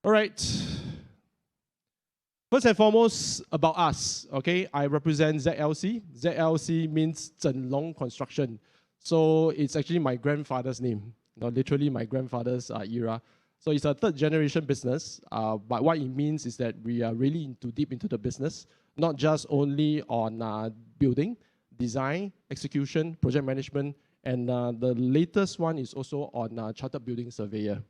All right. First and foremost, about us, okay? I represent ZLC. ZLC means Zhenlong Construction. So it's actually my grandfather's name, literally my grandfather's era. So it's a third generation business, but what it means is that we are really deep into the business, not just only on building, design, execution, project management, and the latest one is also on Chartered Building Surveyor.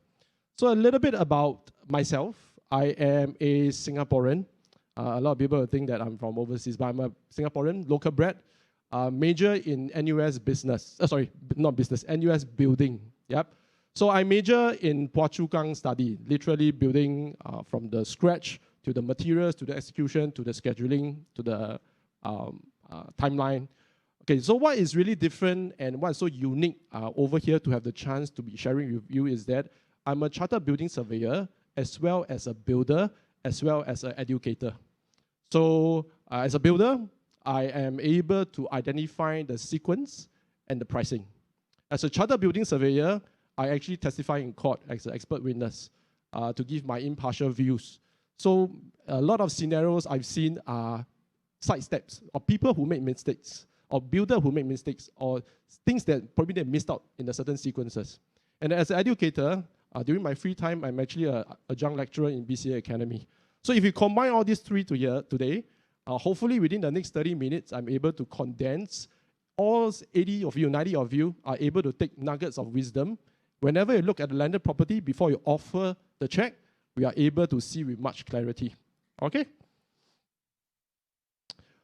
So a little bit about myself. I am a Singaporean. A lot of people think that I'm from overseas, but I'm a Singaporean, local bred, major in NUS business. NUS building. Yep. So I major in Phua Chu Kang study, literally building from the scratch to the materials, to the execution, to the scheduling, to the timeline. Okay, so what is really different and what is so unique over here to have the chance to be sharing with you is that I'm a chartered building surveyor, as well as a builder, as well as an educator. So as a builder, I am able to identify the sequence and the pricing. As a chartered building surveyor, I actually testify in court as an expert witness to give my impartial views. So a lot of scenarios I've seen are side steps of people who make mistakes, or builders who make mistakes, or things that probably they missed out in the certain sequences. And as an educator, during my free time, I'm actually a adjunct lecturer in BCA Academy. So if you combine all these three today, hopefully within the next 30 minutes, I'm able to condense all 80 of you, 90 of you are able to take nuggets of wisdom. Whenever you look at the landed property, before you offer the check, we are able to see with much clarity. Okay?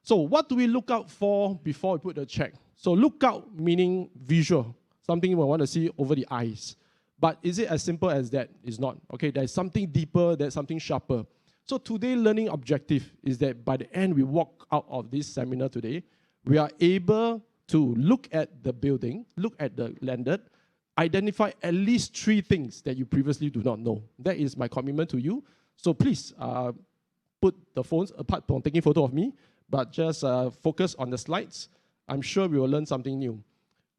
So what do we look out for before we put the check? So look out meaning visual, something we want to see over the eyes. But is it as simple as that? It's not. Okay, there's something deeper, there's something sharper. So today's learning objective is that by the end we walk out of this seminar today, we are able to look at the building, look at the landed, identify at least 3 things that you previously do not know. That is my commitment to you. So please put the phones apart from taking photo of me, but just focus on the slides. I'm sure we will learn something new.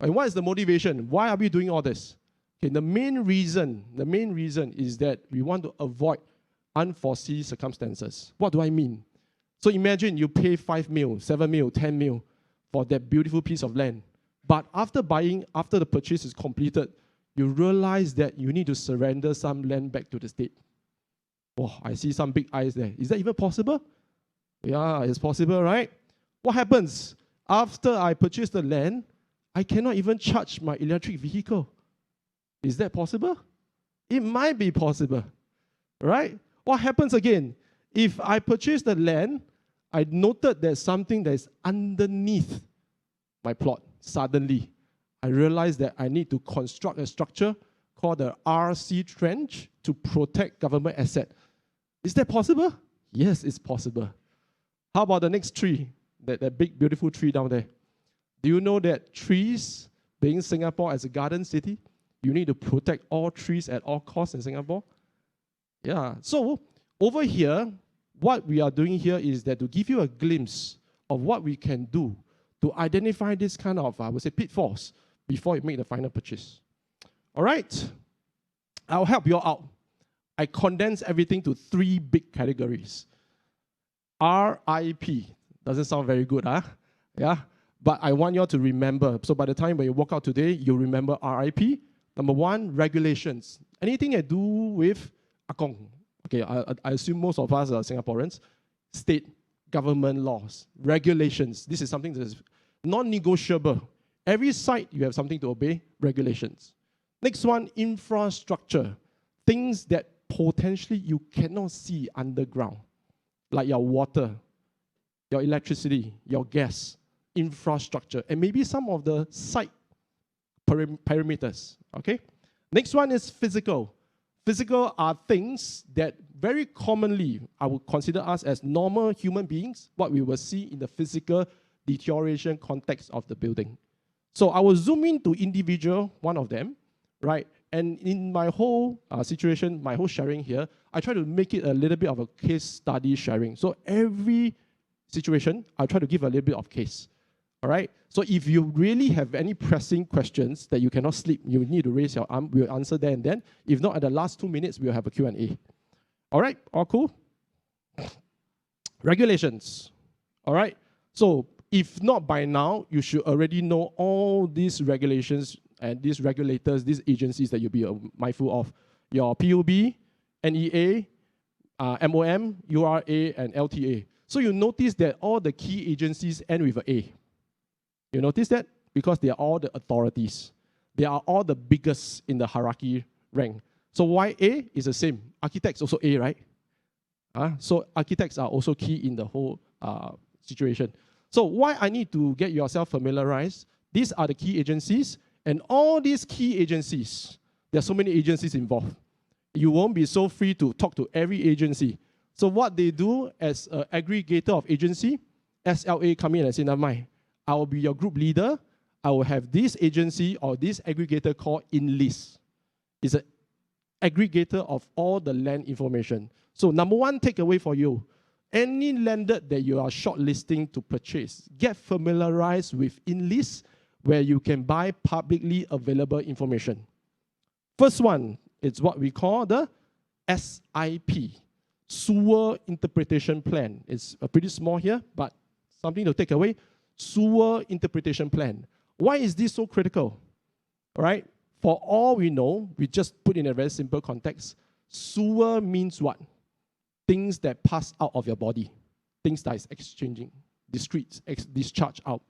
And what is the motivation? Why are we doing all this? Okay, the main reason is that we want to avoid unforeseen circumstances. What do I mean? So imagine you pay 5 mil, 7 mil, 10 mil for that beautiful piece of land. But after buying, after the purchase is completed, you realize that you need to surrender some land back to the state. Oh, I see some big eyes there. Is that even possible? Yeah, it's possible, right? What happens? After I purchase the land, I cannot even charge my electric vehicle. Is that possible? It might be possible, right? What happens again? If I purchase the land, I noted there's something that is underneath my plot. Suddenly, I realize that I need to construct a structure called the RC trench to protect government asset. Is that possible? Yes, it's possible. How about the next tree? That big, beautiful tree down there. Do you know that trees, being Singapore as a garden city, you need to protect all trees at all costs in Singapore? Yeah. So over here, what we are doing here is that to give you a glimpse of what we can do to identify this kind of, I would say, pitfalls before you make the final purchase. All right. I'll help you out. I condense everything to 3 big categories. RIP. Doesn't sound very good, huh? Yeah. But I want you all to remember. So by the time when you walk out today, you'll remember RIP. Number 1, regulations. Anything to do with Akong. Okay, I assume most of us are Singaporeans. State, government laws, regulations. This is something that is non-negotiable. Every site, you have something to obey, regulations. Next one, infrastructure. Things that potentially you cannot see underground, like your water, your electricity, your gas, infrastructure, and maybe some of the site perimeters, okay? Next one is physical. Physical are things that very commonly I would consider us as normal human beings, what we will see in the physical deterioration context of the building. So I will zoom into individual, one of them, right? And in my whole situation, my whole sharing here, I try to make it a little bit of a case study sharing. So every situation, I'll try to give a little bit of case. All right? So if you really have any pressing questions that you cannot sleep, you need to raise your arm. We'll answer there and then. If not, at the last 2 minutes, we'll have a Q&A. All right, all cool? Regulations. All right, so if not by now, you should already know all these regulations and these regulators, these agencies that you'll be mindful of. Your PUB, NEA, MOM, URA, and LTA. So you notice that all the key agencies end with an A. You notice that? Because they are all the authorities. They are all the biggest in the hierarchy rank. So why A is the same? Architects also A, right? So architects are also key in the whole situation. So why I need to get yourself familiarized? These are the key agencies, and all these key agencies, there are so many agencies involved. You won't be so free to talk to every agency. So what they do as an aggregator of agency, SLA come in and say, never mind, I will be your group leader. I will have this agency or this aggregator called InList. It's an aggregator of all the land information. So number one takeaway for you, any landed that you are shortlisting to purchase, get familiarized with InList, where you can buy publicly available information. First one is what we call the SIP, Sewer Interpretation Plan. It's pretty small here, but something to take away. Sewer Interpretation Plan. Why is this so critical? All right? For all we know, we just put in a very simple context. Sewer means what? Things that pass out of your body. Things that is exchanging, discharge out.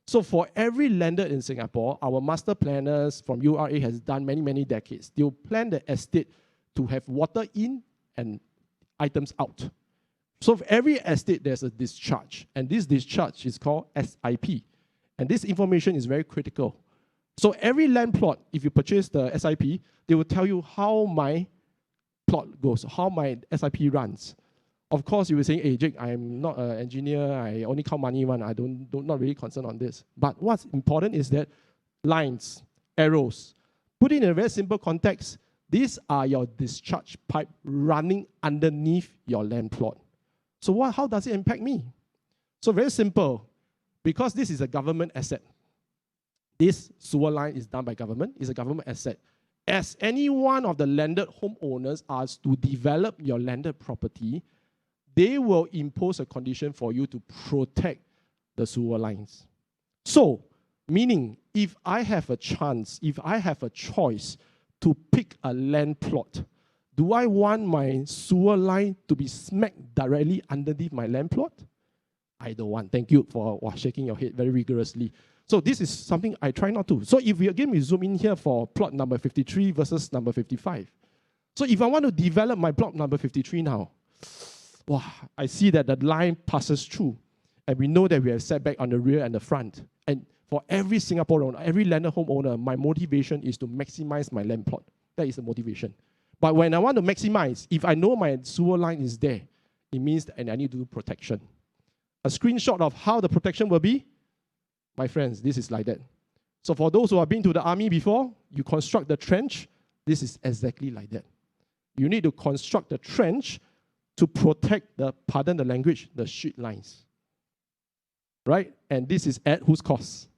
So for every landed in Singapore, our master planners from URA has done many, many decades. They'll plan the estate to have water in and items out. So for every estate, there's a discharge. And this discharge is called SIP. And this information is very critical. So every land plot, if you purchase the SIP, they will tell you how my plot goes, how my SIP runs. Of course, you will say, hey, Jake, I'm not an engineer. I only count money one. I don't not really concerned on this. But what's important is that lines, arrows. Put it in a very simple context. These are your discharge pipe running underneath your land plot. So how does it impact me? So very simple. Because this is a government asset. This sewer line is done by government. It's a government asset. As any one of the landed homeowners are to develop your landed property, they will impose a condition for you to protect the sewer lines. So, meaning, if I have a chance, if I have a choice to pick a land plot, do I want my sewer line to be smacked directly underneath my land plot? I don't want. Thank you for shaking your head very rigorously. So this is something I try not to. So if we again zoom in here for plot number 53 versus number 55. So if I want to develop my plot number 53 now, wow, I see that the line passes through. And we know that we have setback on the rear and the front. And for every Singaporean, every landed homeowner, my motivation is to maximize my land plot. That is the motivation. But when I want to maximize, if I know my sewer line is there, it means that I need to do protection. A screenshot of how the protection will be, my friends, this is like that. So for those who have been to the army before, you construct the trench, this is exactly like that. You need to construct the trench to protect the, pardon the language, the shit lines. Right? And this is at whose cost?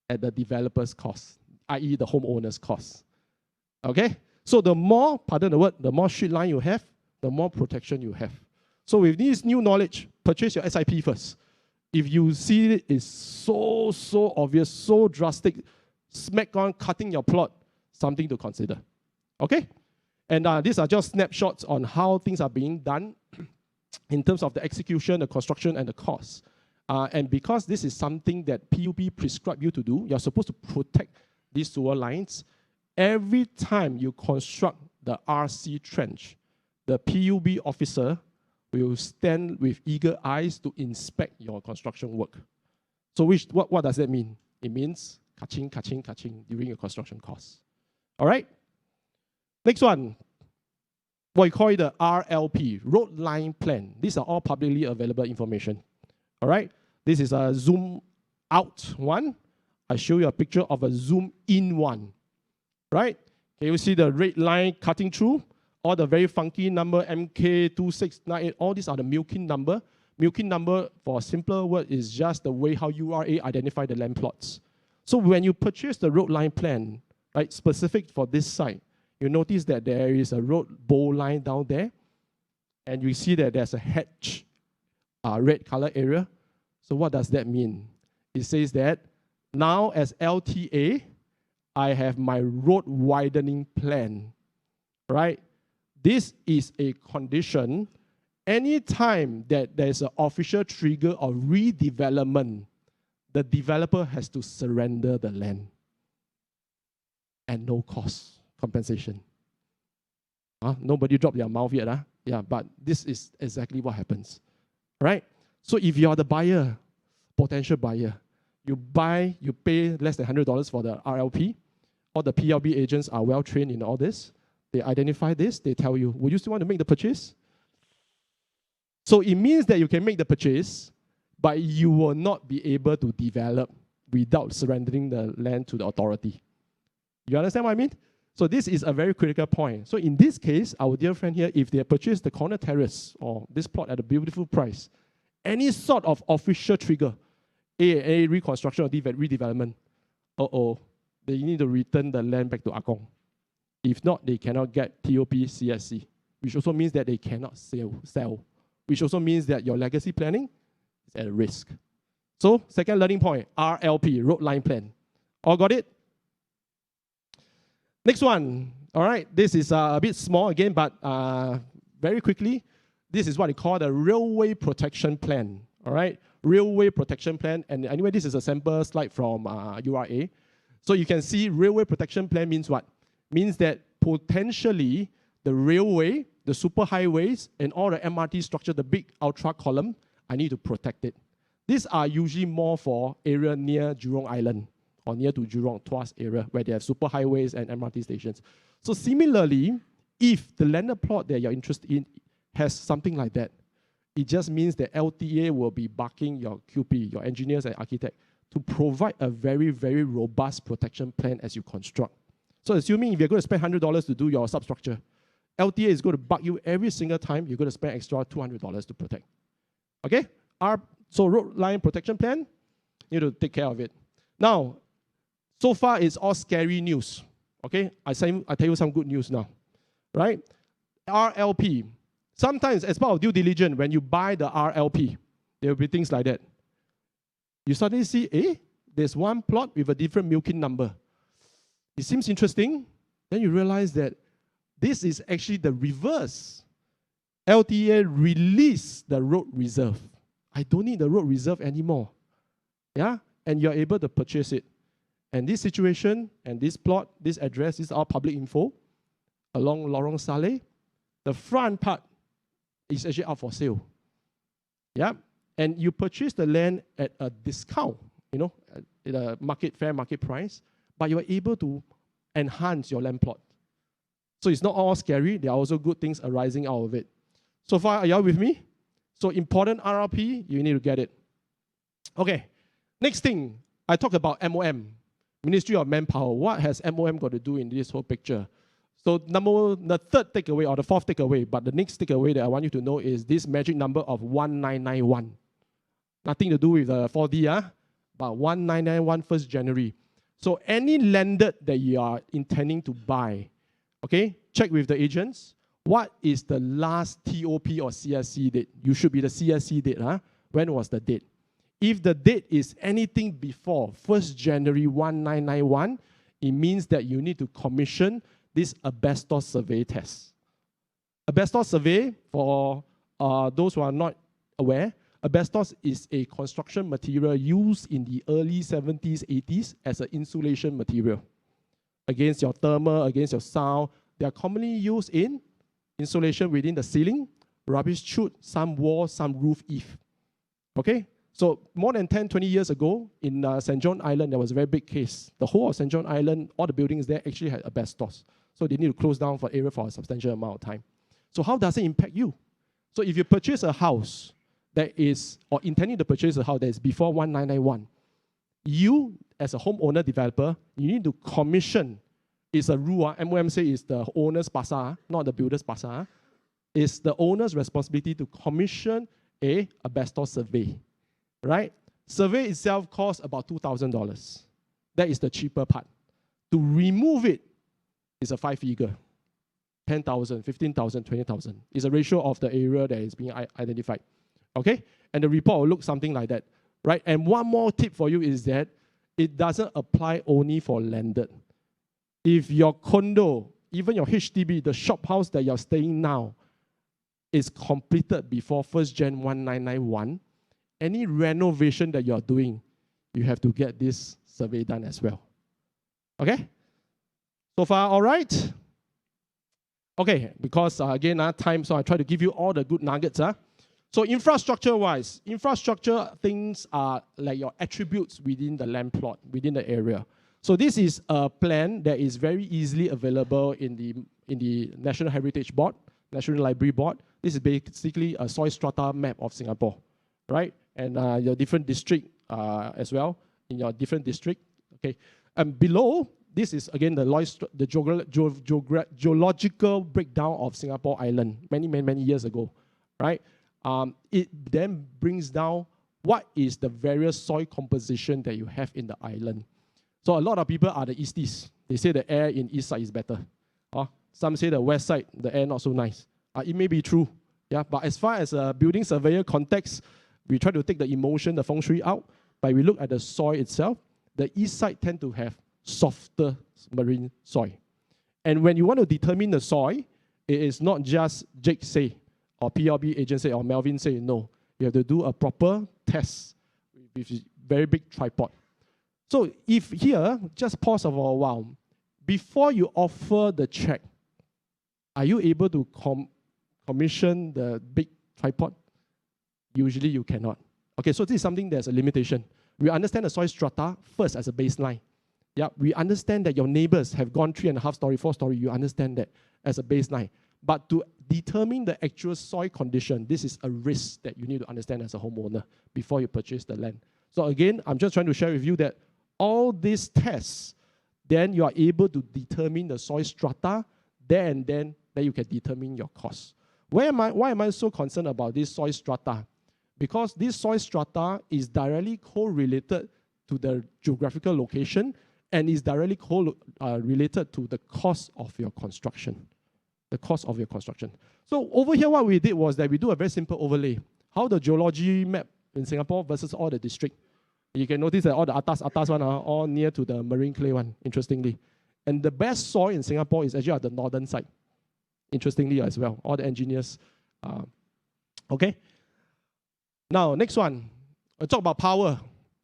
At the developer's cost, i.e. the homeowner's cost. Okay? So the more, pardon the word, the more shit line you have, the more protection you have. So with this new knowledge, purchase your SIP first. If you see it is so obvious, so drastic, smack on cutting your plot, something to consider. Okay? And these are just snapshots on how things are being done in terms of the execution, the construction, and the cost. And because this is something that PUB prescribe you to do, you're supposed to protect these sewer lines. Every time you construct the RC trench, the PUB officer will stand with eager eyes to inspect your construction work. So what does that mean? It means kaching during your construction costs. All right? Next one, what we call it the RLP, Roadline Plan. These are all publicly available information. All right? This is a zoom out one. I show you a picture of a zoom in one. Right? Can you see the red line cutting through? All the very funky number, MK2698, all these are the milking number. Milking number, for a simpler word, is just the way how URA identify the land plots. So when you purchase the road line plan, right, specific for this site, you notice that there is a road bowl line down there. and you see that there's a hatch, red color area. So what does that mean? It says that now as LTA, I have my road widening plan, right? This is a condition. Anytime that there's an official trigger of redevelopment, the developer has to surrender the land and no cost compensation. Nobody dropped their mouth yet. Yeah, but this is exactly what happens, right? So if you are the buyer, potential buyer, you pay less than $100 for the RLP. All the PLB agents are well trained in all this. They identify this, they tell you, would you still want to make the purchase? So it means that you can make the purchase, but you will not be able to develop without surrendering the land to the authority. You understand what I mean? So this is a very critical point. So in this case, our dear friend here, if they purchase the corner terrace or this plot at a beautiful price, any sort of official trigger, a reconstruction or redevelopment, they need to return the land back to Akong. If not, they cannot get TOP CSC, which also means that they cannot sell, which also means that your legacy planning is at risk. So, second learning point, RLP, Roadline Plan. All got it? Next one, all right, this is a bit small again, but very quickly, this is what they call the Railway Protection Plan, all right? Railway Protection Plan, and anyway, this is a sample slide from URA. So you can see Railway Protection Plan means what? Means that potentially the railway, the superhighways, and all the MRT structure, the big ultra column, I need to protect it. These are usually more for area near Jurong Island or near to Jurong, Tuas area, where they have superhighways and MRT stations. So similarly, if the landed plot that you're interested in has something like that, it just means that LTA will be backing your QP, your engineers and architect, to provide a very, very robust protection plan as you construct. So assuming if you're going to spend $100 to do your substructure, LTA is going to bug you every single time you're going to spend extra $200 to protect. Okay? So road line protection plan, you need to take care of it. Now, so far it's all scary news. Okay? I tell you some good news now. Right? RLP. Sometimes as part of due diligence, when you buy the RLP, there will be things like that. You suddenly see, there's one plot with a different milking number. It seems interesting. Then you realize that this is actually the reverse. LTA released the road reserve. I don't need the road reserve anymore. Yeah? And you're able to purchase it. And this situation and this plot, this address, this is all public info along Lorong Saleh. The front part is actually up for sale. Yeah? And you purchase the land at a discount, at a fair market price, but you're able to enhance your land plot. So it's not all scary. There are also good things arising out of it. So far, are you all with me? So important RRP, you need to get it. Okay, next thing, I talked about MOM, Ministry of Manpower. What has MOM got to do in this whole picture? So the third takeaway or the fourth takeaway, but the next takeaway that I want you to know is this magic number of 1991. Nothing to do with the 4D, but 1991 1st January. So any landed that you are intending to buy, okay, check with the agents. What is the last TOP or CSC date? You should be the CSC date. When was the date? If the date is anything before 1st January 1991, it means that you need to commission this Bestor Survey test. Bestor Survey, for those who are not aware, asbestos is a construction material used in the early 70s, 80s as an insulation material. Against your thermal, against your sound, they are commonly used in insulation within the ceiling, rubbish chute, some wall, some roof eave. Okay? So more than 10, 20 years ago, in St. John Island, there was a very big case. The whole of St. John Island, all the buildings there actually had asbestos. So they need to close down for area for a substantial amount of time. So how does it impact you? So if you purchase a house that is, or intending to purchase a house that is before 1991, you, as a homeowner developer, you need to commission. It's a rule, MOM say is the owner's pasar, not the builder's pasar. It's the owner's responsibility to commission a Bestor survey, right? Survey itself costs about $2,000. That is the cheaper part. To remove it is a 5-figure. 10,000, 15,000, 20,000. It's a ratio of the area that is being identified. Okay? And the report will look something like that. Right? And one more tip for you is that it doesn't apply only for landed. If your condo, even your HDB, the shop house that you're staying now, is completed before 1st Jan 1991, any renovation that you're doing, you have to get this survey done as well. Okay? So far, all right? Okay, because again, time, so I try to give you all the good nuggets. So infrastructure-wise, infrastructure things are like your attributes within the land plot, within the area. So this is a plan that is very easily available in the National Heritage Board, National Library Board. This is basically a soil strata map of Singapore, right? And your different district as well, in your different district, okay? And below, this is again the geological breakdown of Singapore Island many years ago, right? It then brings down what is the various soil composition that you have in the island. So a lot of people are the Easties. They say the air in east side is better. Some say the west side, the air not so nice. It may be true, yeah. But as far as a building surveyor context, we try to take the emotion, the feng shui out, but we look at the soil itself. The east side tend to have softer marine soil. And when you want to determine the soil, it is not just Jake say, or PLB agent say, or Melvin say, no. You have to do a proper test with a very big tripod. So if here, just pause for a while. Before you offer the check, are you able to commission the big tripod? Usually you cannot. Okay, so this is something that's a limitation. We understand the soil strata first as a baseline. Yeah, we understand that your neighbors have gone 3.5 story, 4 story. You understand that as a baseline. But to determine the actual soil condition, this is a risk that you need to understand as a homeowner before you purchase the land. So again, I'm just trying to share with you that all these tests, then you are able to determine the soil strata, then you can determine your cost. Why am I so concerned about this soil strata? Because this soil strata is directly correlated to the geographical location and is directly related to the cost of your construction. The cost of your construction. So over here, what we did was that we do a very simple overlay. How the geology map in Singapore versus all the district. You can notice that all the atas one are all near to the marine clay one, interestingly. And the best soil in Singapore is actually at the northern side, interestingly as well. All the engineers. Okay. Now, next one. I'll talk about power.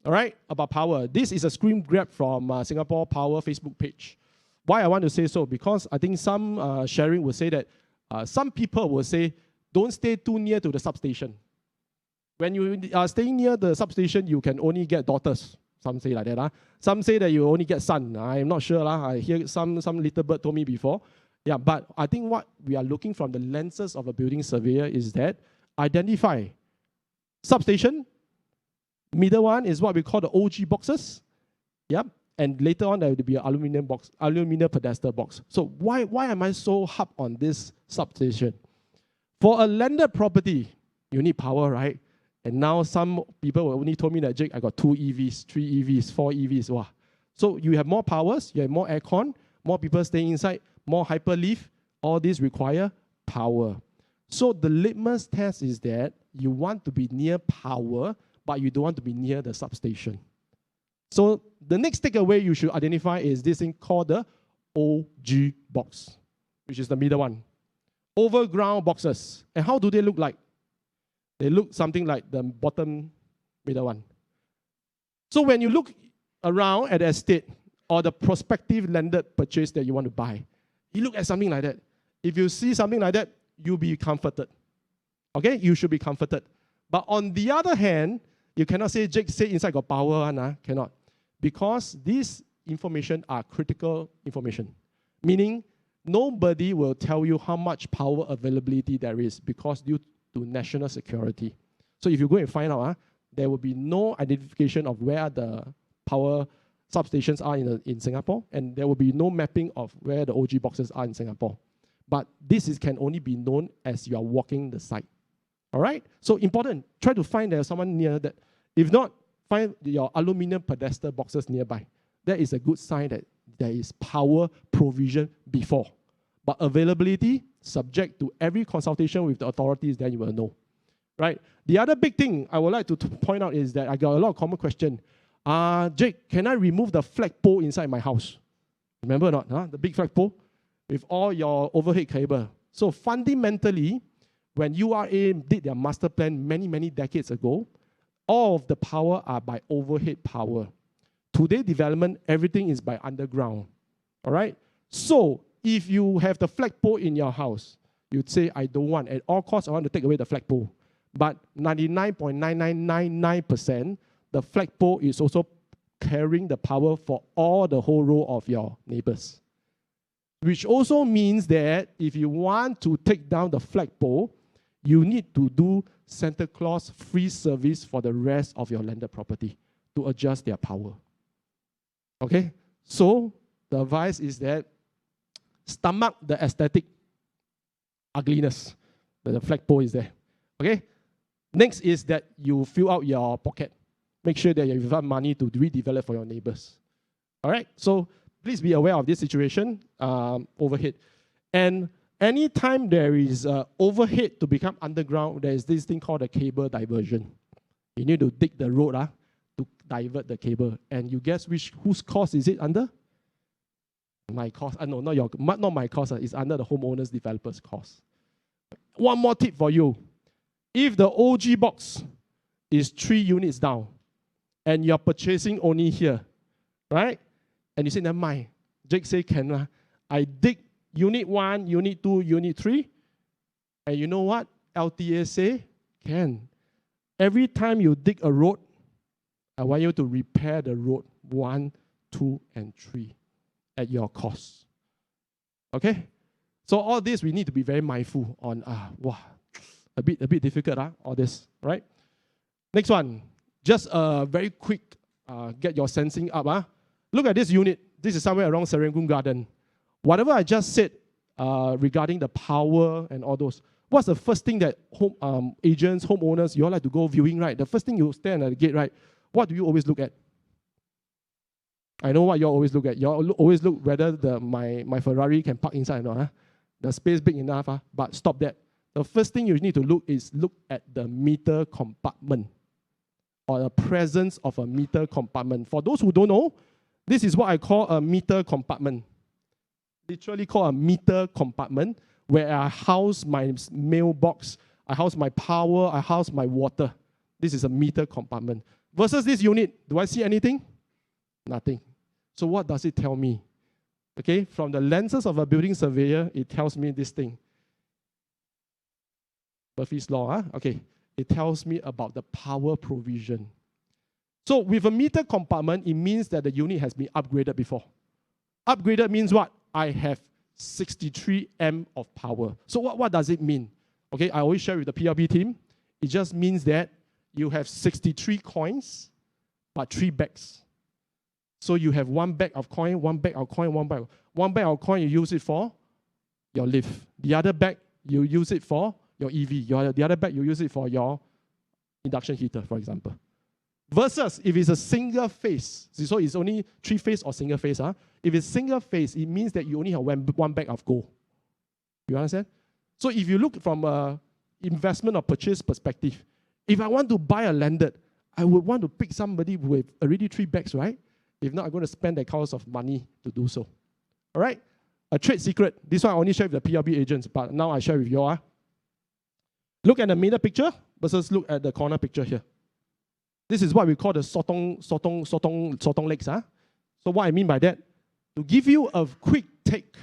All right, about power. This is a screen grab from Singapore Power Facebook page. Why I want to say so? Because I think some sharing will say that some people will say, don't stay too near to the substation. When you are staying near the substation, you can only get daughters. Some say like that. Some say that you only get son. I'm not sure. I hear some little bird told me before. Yeah, but I think what we are looking from the lenses of a building surveyor is that identify substation. Middle one is what we call the OG boxes. Yep. And later on, there will be an aluminum pedestal box. So why am I so hard on this substation? For a landed property, you need power, right? And now some people will only told me that, Jake, I got 2 EVs, 3 EVs, 4 EVs. Wow. So you have more powers, you have more aircon, more people staying inside, more hyperlift. All these require power. So the litmus test is that you want to be near power, but you don't want to be near the substation. So the next takeaway you should identify is this thing called the OG box, which is the middle one. Overground boxes. And how do they look like? They look something like the bottom middle one. So when you look around at the estate or the prospective landed purchase that you want to buy, you look at something like that. If you see something like that, you'll be comforted. Okay? You should be comforted. But on the other hand, you cannot say, Jake, say inside got power. Cannot. Because these information are critical information. Meaning, nobody will tell you how much power availability there is because due to national security. So if you go and find out, there will be no identification of where the power substations are in Singapore, and there will be no mapping of where the OG boxes are in Singapore. But this can only be known as you are walking the site. All right? So important. Try to find there's someone near that. If not, find your aluminum pedestal boxes nearby. That is a good sign that there is power provision before. But availability, subject to every consultation with the authorities, then you will know. Right? The other big thing I would like to point out is that I got a lot of common question. Jake, can I remove the flagpole inside my house? Remember or not? Huh? The big flagpole with all your overhead cable. So fundamentally, when URA did their master plan many, many decades ago, all of the power are by overhead power. Today development, everything is by underground. All right? So if you have the flagpole in your house, you'd say, I don't want, at all costs, I want to take away the flagpole. But 99.9999%, the flagpole is also carrying the power for all the whole row of your neighbors. Which also means that if you want to take down the flagpole, you need to do Santa Claus free service for the rest of your landed property to adjust their power. Okay? So the advice is that stomach the aesthetic ugliness that the flagpole is there. Okay? Next is that you fill out your pocket. Make sure that you have money to redevelop for your neighbors. All right? So please be aware of this situation, overhead. And anytime there is overhead to become underground, there is this thing called a cable diversion. You need to dig the road to divert the cable. And you guess whose cost is it under? My cost. No, not my cost. It's under the homeowner's developer's cost. One more tip for you. If the OG box is 3 units down, and you're purchasing only here, right? And you say, never mind. Jake say, can I dig unit 1, unit 2, unit 3? And you know what? LTA say, can. Every time you dig a road, I want you to repair the road 1, 2, and 3 at your cost. Okay? So all this, we need to be very mindful on, a bit difficult, all this, right? Next one, just a very quick, get your sensing up. Look at this unit. This is somewhere around Serangoon Garden. Whatever I just said regarding the power and all those, what's the first thing that agents, homeowners, you all like to go viewing, right? The first thing you stand at the gate, right? What do you always look at? I know what you all always look at. You all always look whether my Ferrari can park inside or not. The space big enough, but stop that. The first thing you need to look at the meter compartment or the presence of a meter compartment. For those who don't know, this is what I call a meter compartment. Literally called a meter compartment where I house my mailbox, I house my power, I house my water. This is a meter compartment. Versus this unit, do I see anything? Nothing. So what does it tell me? Okay, from the lenses of a building surveyor, it tells me this thing. Murphy's Law, okay. It tells me about the power provision. So with a meter compartment, it means that the unit has been upgraded before. Upgraded means what? I have 63 amp of power. So what does it mean? Okay, I always share with the PLB team. It just means that you have 63 coins, but 3 bags. So you have 1 bag of coin, 1 bag of coin, 1 bag. 1 bag of coin, you use it for your lift. The other bag, you use it for your EV. The other bag, you use it for your induction heater, for example. Versus if it's a single phase, so it's only 3 phase or single phase. If it's single phase, it means that you only have 1 bag of gold. You understand? So if you look from an investment or purchase perspective, if I want to buy a landed, I would want to pick somebody with already 3 bags, right? If not, I'm going to spend that cost of money to do so. All right? A trade secret. This one I only share with the PLB agents, but now I share with you all. Look at the middle picture versus look at the corner picture here. This is what we call the sotong legs. So what I mean by that, to give you a quick take,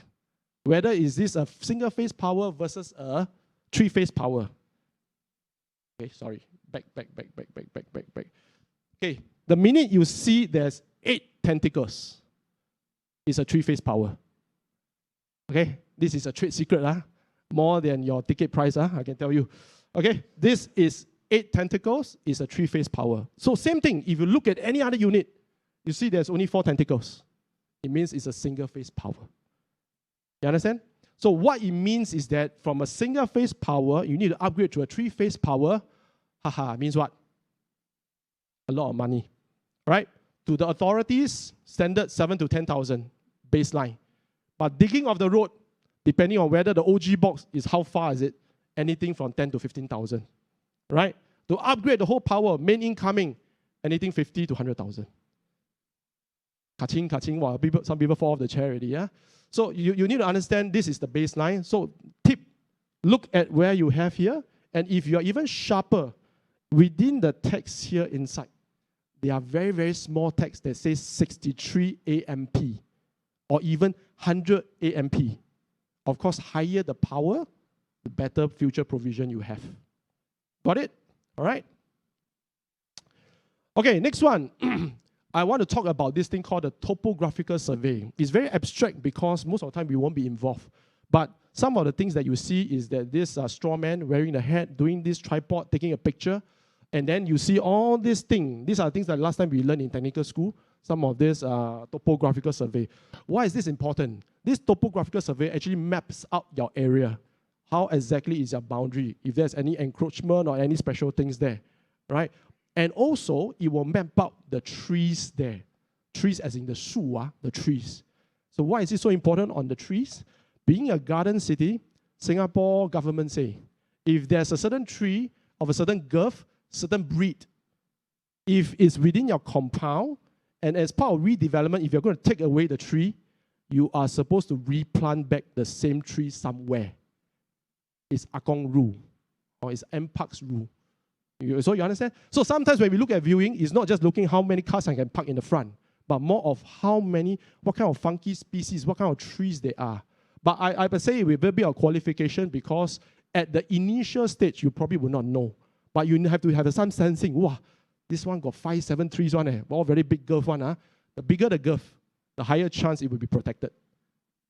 whether is this a single phase power versus a 3-phase power. Okay, sorry. Back. Okay, the minute you see there's 8 tentacles, it's a 3-phase power. Okay, this is a trade secret. More than your ticket price, I can tell you. Okay, this is 8 tentacles, is a 3-phase power. So same thing, if you look at any other unit, you see there's only 4 tentacles. It means it's a single-phase power. You understand? So what it means is that from a single-phase power, you need to upgrade to a 3-phase power. Means what? A lot of money, right? To the authorities, standard 7,000 to 10,000 baseline. But digging of the road, depending on whether the OG box is how far is it, anything from 10 to 15,000, right? To upgrade the whole power, main incoming, anything 50 to 100,000. Kaching, kaching, wow, some people fall off the chair already, yeah? So you need to understand this is the baseline. So tip, look at where you have here, and if you're even sharper, within the text here inside, there are very, very small text that says 63 AMP, or even 100 AMP. Of course, higher the power, the better future provision you have. Got it? All right. Okay, next one. I want to talk about this thing called the topographical survey. It's very abstract because most of the time we won't be involved. But some of the things that you see is that this straw man wearing the hat, doing this tripod, taking a picture, and then you see all these things. These are things that last time we learned in technical school, some of this topographical survey. Why is this important? This topographical survey actually maps out your area. How exactly is your boundary? If there's any encroachment or any special things there, right? And also, it will map out the trees there. Trees as in the树, the trees. So why is it so important on the trees? Being a garden city, Singapore government say, if there's a certain tree of a certain girth, certain breed, if it's within your compound, and as part of redevelopment, if you're going to take away the tree, you are supposed to replant back the same tree somewhere. It's Akong rule, or it's MPark's rule. So you understand? So sometimes when we look at viewing, it's not just looking how many cars I can park in the front, but more of what kind of funky species, what kind of trees they are. But I would say with a bit of qualification, because at the initial stage, you probably will not know. But you have to have some sensing. Wow, this one got 5, 7 trees on all very big girth one. The bigger the girth, the higher chance it will be protected.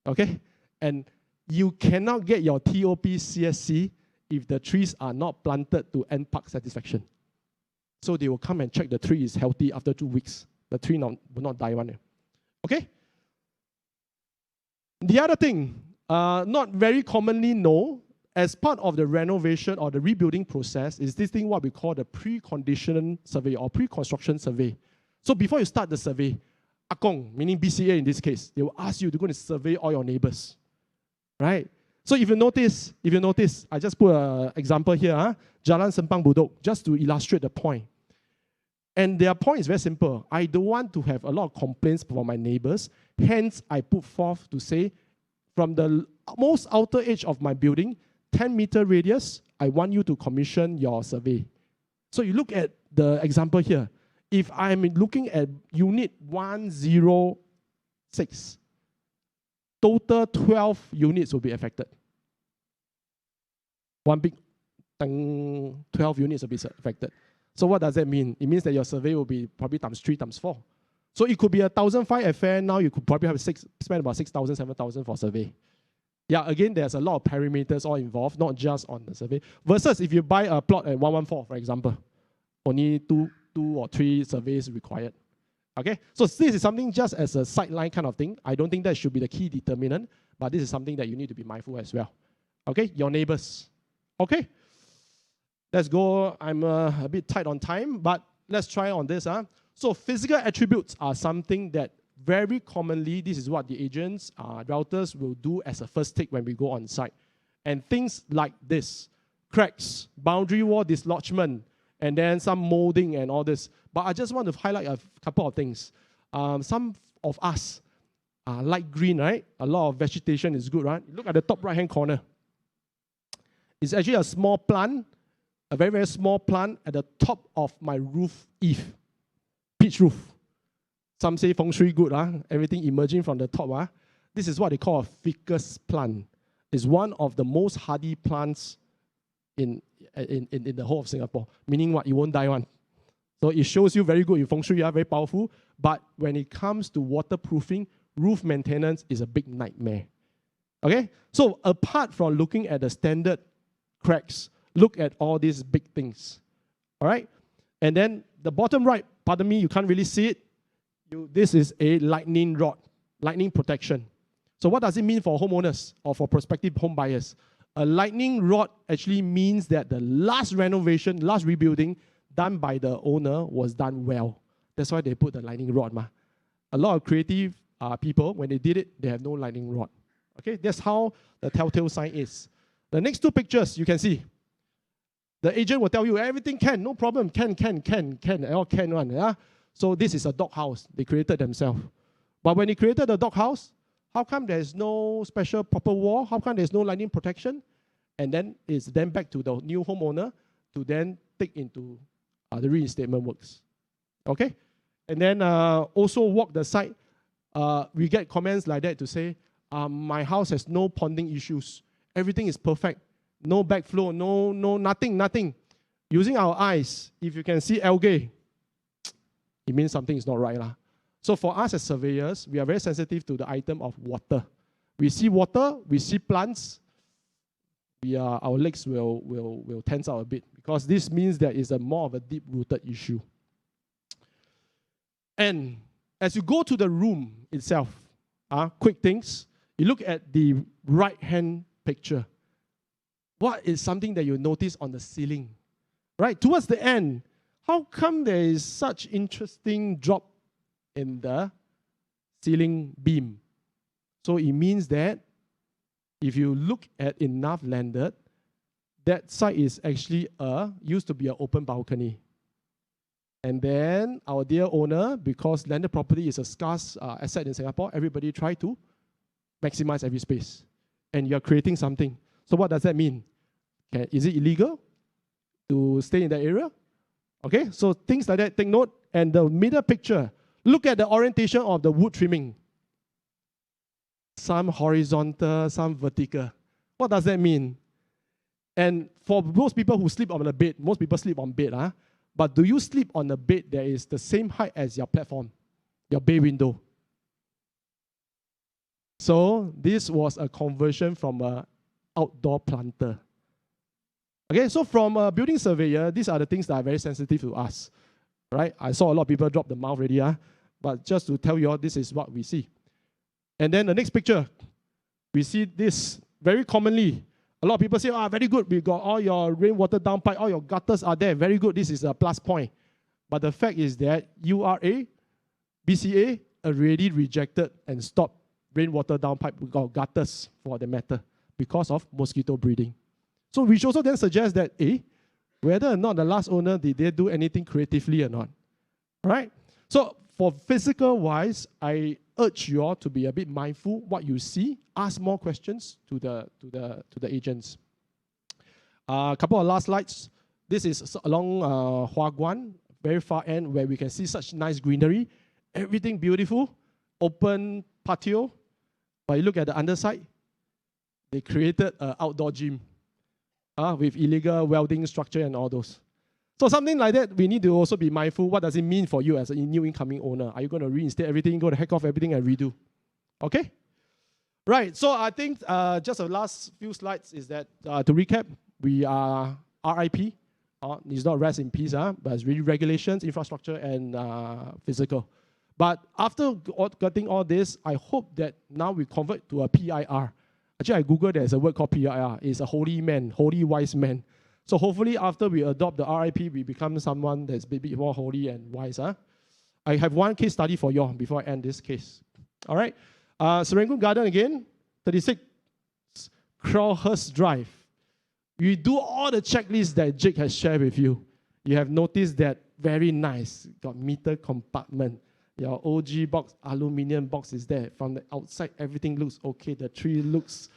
Okay? And you cannot get your TOP CSC if the trees are not planted to NPark satisfaction. So they will come and check the tree is healthy after 2 weeks. The tree will not die one. Okay? The other thing, not very commonly known, as part of the renovation or the rebuilding process, is this thing what we call the precondition survey or pre-construction survey. So before you start the survey, Akong, meaning BCA in this case, they will ask you to go and survey all your neighbors. Right? So if you notice, I just put an example here, Jalan Sempang Budok, just to illustrate the point. And their point is very simple. I don't want to have a lot of complaints from my neighbors. Hence, I put forth to say, from the most outer edge of my building, 10-meter radius, I want you to commission your survey. So you look at the example here. If I'm looking at unit 106, total 12 units will be affected. One big 12 units will be affected. So what does that mean? It means that your survey will be probably times 3, times 4. So it could be 1,005 affair. Now you could probably have spend about 6,000, 7,000 for survey. Yeah, again, there's a lot of parameters all involved, not just on the survey. Versus if you buy a plot at 114, for example, only two or 3 surveys required. Okay, so this is something just as a sideline kind of thing. I don't think that should be the key determinant, but this is something that you need to be mindful as well. Okay, your neighbors. Okay, let's go. I'm a bit tight on time, but let's try on this. So physical attributes are something that very commonly, this is what the agents, routers will do as a first take when we go on site. And things like this, cracks, boundary wall dislodgement, and then some molding and all this. But I just want to highlight a couple of things. Some of us are light green, right? A lot of vegetation is good, right? Look at the top right-hand corner. It's actually a small plant, a very, very small plant at the top of my roof eave, pitch roof. Some say feng shui good, everything emerging from the top. This is what they call a ficus plant. It's one of the most hardy plants in the whole of Singapore, meaning what? It won't die one. So it shows you very good in feng shui, very powerful. But when it comes to waterproofing, roof maintenance is a big nightmare. Okay? So apart from looking at the standard cracks, look at all these big things. All right? And then the bottom right, pardon me, you can't really see it. This is a lightning rod, lightning protection. So what does it mean for homeowners or for prospective home buyers? A lightning rod actually means that the last renovation, last rebuilding done by the owner was done well. That's why they put the lightning rod. A lot of creative people, when they did it, they have no lightning rod. Okay, that's how the telltale sign is. The next two pictures you can see. The agent will tell you everything can, no problem, can, all can one. Yeah? So this is a doghouse they created themselves. But when they created the doghouse, how come there's no special proper wall? How come there's no lightning protection? And then it's then back to the new homeowner to then take into the reinstatement works. Okay? And then also walk the site. We get comments like that to say, my house has no ponding issues. Everything is perfect. No backflow, nothing. Using our eyes, if you can see algae, it means something is not right. So for us as surveyors, we are very sensitive to the item of water. We see water, we see plants, our legs will tense out a bit because this means that it's more of a deep-rooted issue. And as you go to the room itself, quick things, you look at the right-hand picture. What is something that you notice on the ceiling? Right, towards the end, how come there is such interesting drop in the ceiling beam? So it means that if you look at enough landed, that site is actually used to be an open balcony. And then our dear owner, because landed property is a scarce asset in Singapore, everybody try to maximize every space. And you're creating something. So what does that mean? Is it illegal to stay in that area? Okay, so things like that, take note. And the middle picture, look at the orientation of the wood trimming. Some horizontal, some vertical. What does that mean? And for most people who sleep on the bed, most people sleep on bed, but do you sleep on a bed that is the same height as your platform, your bay window? So this was a conversion from an outdoor planter. Okay, so from a building surveyor, these are the things that are very sensitive to us. Right? I saw a lot of people drop the mouth already, but just to tell you all, this is what we see. And then the next picture, we see this very commonly. A lot of people say, very good, we got all your rainwater downpipe, all your gutters are there, very good, this is a plus point. But the fact is that URA, BCA already rejected and stopped rainwater downpipe or gutters for the matter because of mosquito breeding. So which also then suggests that, whether or not the last owner, did they do anything creatively or not? Right? So for physical-wise, I urge you all to be a bit mindful what you see. Ask more questions to the agents. A couple of last slides. This is along Hua Guan, very far end, where we can see such nice greenery. Everything beautiful, open patio. But you look at the underside, they created an outdoor gym with illegal welding structure and all those. So something like that, we need to also be mindful. What does it mean for you as a new incoming owner? Are you going to reinstate everything, go to heck off everything and redo? Okay? Right, so I think just the last few slides is that, to recap, we are RIP. It's not rest in peace, but it's really regulations, infrastructure, and physical. But after getting all this, I hope that now we convert to a PIR. Actually, I Googled there's a word called PIR. It's a holy man, holy wise man. So hopefully after we adopt the RIP, we become someone that's a bit more holy and wise. I have one case study for you all before I end this case. All right. Serangoon Garden again, 36 Crowhurst Drive. You do all the checklists that Jake has shared with you. You have noticed that very nice. Got meter compartment. Your OG box, aluminium box is there. From the outside, everything looks okay. The tree looks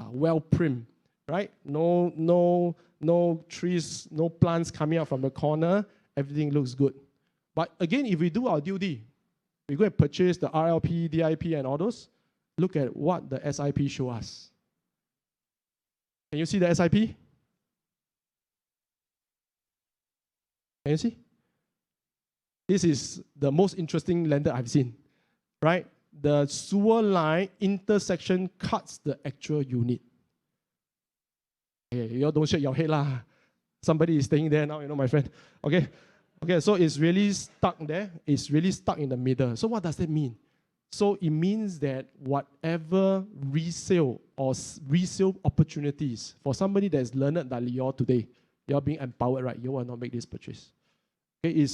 well primed, right? No trees, no plants coming out from the corner. Everything looks good. But again, if we do our duty, we go and purchase the RLP, DIP, and all those. Look at what the SIP show us. Can you see the SIP? Can you see? This is the most interesting lender I've seen, right? The sewer line intersection cuts the actual unit. Okay, you all don't shake your head lah. Somebody is staying there now, my friend. Okay, so it's really stuck there. It's really stuck in the middle. So what does that mean? So it means that whatever resale or resale opportunities for somebody that is learned like you all today, you are being empowered, right? You will not make this purchase. Okay,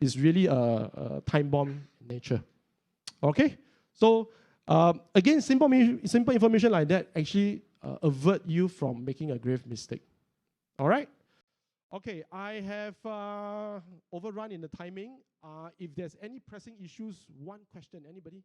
it's really a time bomb nature. Okay, so Again, simple information like that actually avert you from making a grave mistake. All right? Okay, I have overrun in the timing. If there's any pressing issues, one question, anybody?